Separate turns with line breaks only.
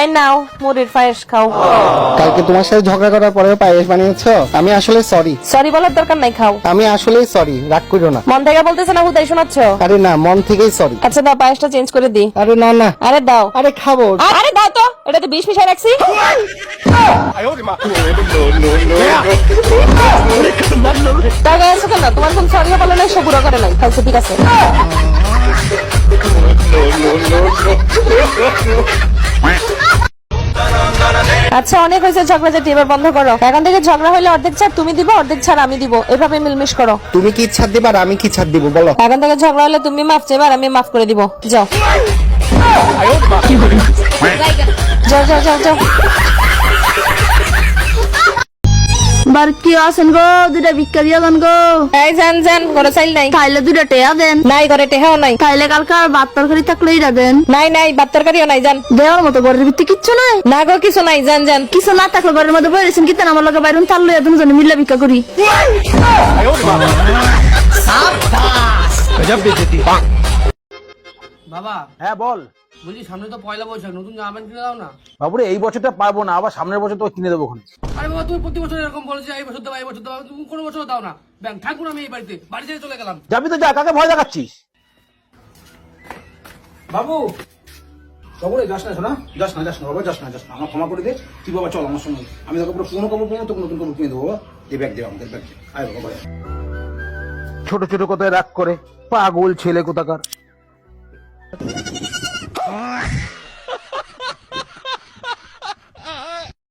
এই নাও মুড়ির পায়েস খাও।
কালকে তোমার সাথে ঝগড়া করার পরেও পায়েস বানিয়েছো? আমি আসলে সরি।
সরি বলার দরকার নাই, খাও।
আমি আসলেই সরি, রাগ করো না।
মন থেকে বলতেছে না হুদাই শোনাচ্ছ?
আরে না, মন থেকেই সরি।
আচ্ছা দাও, পায়েসটা চেঞ্জ করে দি।
আরে না না,
আরে দাও।
আরে খাবো।
আরে দাও তো, এটাতে বিষ মিশাই রাখছি। টাকা আছে কেন? তোমার কোন সরি বলে নাই, সবুরা করে নাই, খাইছে ঠিক আছে। আচ্ছা অনেক হয়েছে ঝগড়াঝাটি, এবার বন্ধ করো। এখন থেকে ঝগড়া হলে অর্ধেক ছাড় তুমি দিব, অর্ধেক ছাড় আমি দিব, এভাবে মিলমিশ করো।
তুমি কি ছাড় দিবা আর আমি কি ছাড় দিব বলো?
এখন থেকে ঝগড়া হলে তুমি মাফ চাইবা আর আমি মাফ করে দিব। যাও যাও যাও যাও যাও।
বাড়িতে আছেন গো, দুইটা ভিক্ষা দিয়া দেন গো।
এই যান যান, ঘরে চাইল নাই।
খাইলে দুইটা টেয়া দেন।
নাই ঘরে টেহাও নাই।
খাইলে কালকে আর ভাত তরকারি থাকলে ইরা দেন।
নাই নাই, ভাত তরকারিও নাই, যান।
দেওয়ার মতো ঘরের ভিত্তি কিচ্ছু নাই।
না গো কিছু নাই, যান যান।
কিছু না থাকলে ঘরের মধ্যে বইরেছেন কিতেন আমার লগে বাইরুন তার লইয়া দুজনে মিল্লা ভিক্ষা করি।
বাবা
হ্যাঁ বল।
বলছি সামনে তো পয়লা বৈশাখ, নতুন জামা প্যান্ট কিনে দাও না।
বাবুরে এই বছরটা পারবো না, আবার সামনের বছর তো কিনে দেবো ওখানে।
আরে বাবা তুমি প্রতি বছর এরকম বলেছো এই বছর দাও এই বছর দাও, তুমি কোনো বছর দাও না। ব্যাংক থাকবো না আমি এই বাড়িতে, বাড়ি ছেড়ে চলে গেলাম।
যাবি তো যা, কাকে ভয় দেখাচ্ছিস? বাবু বাবুরে যাস না, শোনা যাস না, যাস না বাবা, যাস না, যাস না, আমার ক্ষমা করে দে। তুই বাবা চল আমার সঙ্গে, আমি তোকে পুরো পুরোনো কাপড় পুরো তোকে নতুন কাপড় কিনে দেবো বাবা। এই ব্যাগ দে, আমাদের ব্যাগ দে, আয় বাবা। ছোট ছোট কথায় রাগ করে পাগল ছেলে কোথাকার।